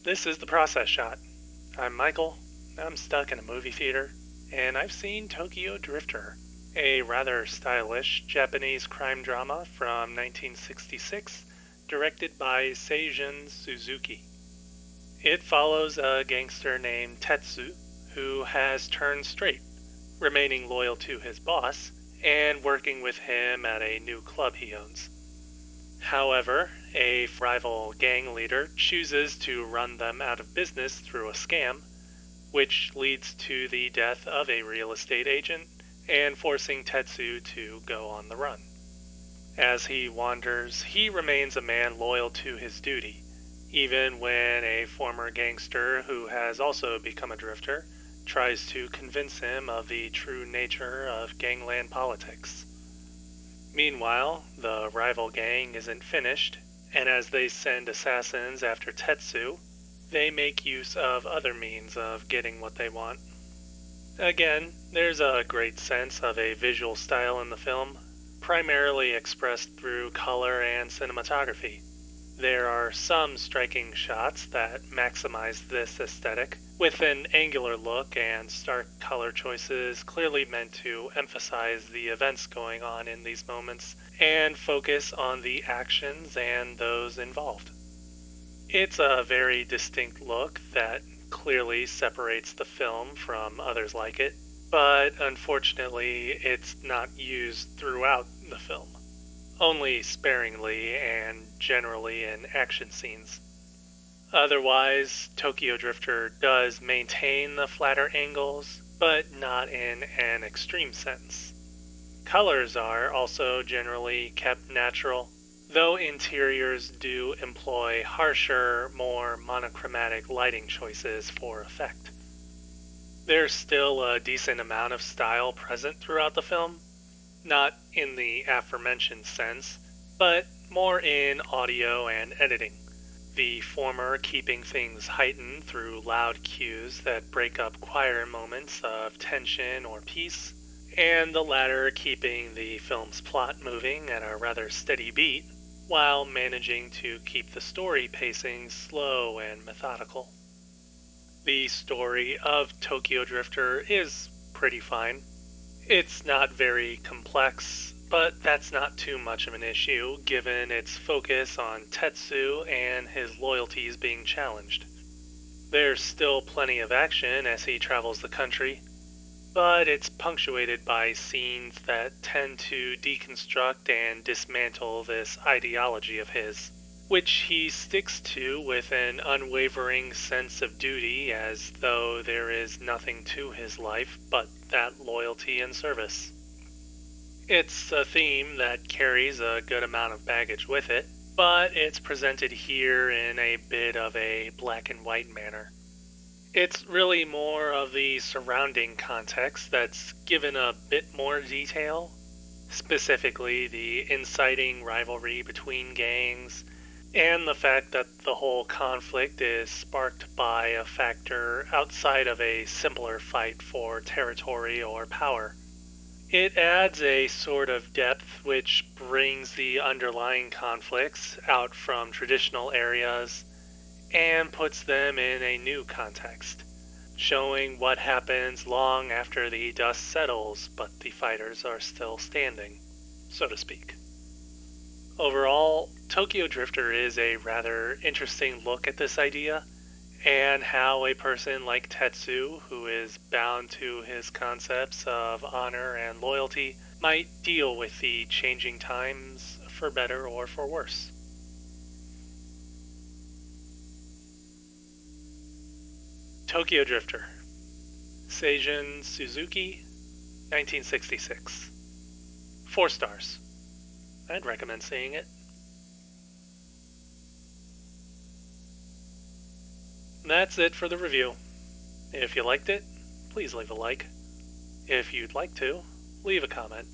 This is The Process Shot. I'm Michael, I'm stuck in a movie theater, and I've seen Tokyo Drifter, a rather stylish Japanese crime drama from 1966, directed by Seijun Suzuki. It follows a gangster named Tetsu who has turned straight, remaining loyal to his boss and working with him at a new club he owns. However, a rival gang leader chooses to run them out of business through a scam, which leads to the death of a real estate agent and forcing Tetsu to go on the run. As he wanders, he remains a man loyal to his duty, even when a former gangster who has also become a drifter tries to convince him of the true nature of gangland politics. Meanwhile, the rival gang isn't finished, and as they send assassins after Tetsu, they make use of other means of getting what they want. Again, there's a great sense of a visual style in the film, primarily expressed through color and cinematography. There are some striking shots that maximize this aesthetic, with an angular look and stark color choices clearly meant to emphasize the events going on in these moments and focus on the actions and those involved. It's a very distinct look that clearly separates the film from others like it, but unfortunately it's not used throughout the film, only sparingly and generally in action scenes. Otherwise, Tokyo Drifter does maintain the flatter angles, but not in an extreme sense. Colors are also generally kept natural, though interiors do employ harsher, more monochromatic lighting choices for effect. There's still a decent amount of style present throughout the film, not in the aforementioned sense, but more in audio and editing. The former keeping things heightened through loud cues that break up quieter moments of tension or peace, and the latter keeping the film's plot moving at a rather steady beat, while managing to keep the story pacing slow and methodical. The story of Tokyo Drifter is pretty fine. It's not very complex, but that's not too much of an issue given its focus on Tetsu and his loyalties being challenged. There's still plenty of action as he travels the country, but it's punctuated by scenes that tend to deconstruct and dismantle this ideology of his, which he sticks to with an unwavering sense of duty as though there is nothing to his life but that loyalty and service. It's a theme that carries a good amount of baggage with it, but it's presented here in a bit of a black and white manner. It's really more of the surrounding context that's given a bit more detail, specifically the inciting rivalry between gangs, and the fact that the whole conflict is sparked by a factor outside of a simpler fight for territory or power. It adds a sort of depth which brings the underlying conflicts out from traditional areas and puts them in a new context, showing what happens long after the dust settles but the fighters are still standing, so to speak. Overall, Tokyo Drifter is a rather interesting look at this idea, and how a person like Tetsu, who is bound to his concepts of honor and loyalty, might deal with the changing times for better or for worse. Tokyo Drifter, Seijun Suzuki, 1966. 4 stars. I'd recommend seeing it. That's it for the review. If you liked it, please leave a like. If you'd like to, leave a comment.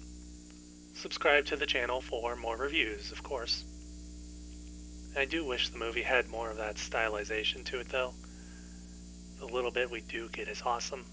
Subscribe to the channel for more reviews, of course. I do wish the movie had more of that stylization to it, though. The little bit we do get is awesome.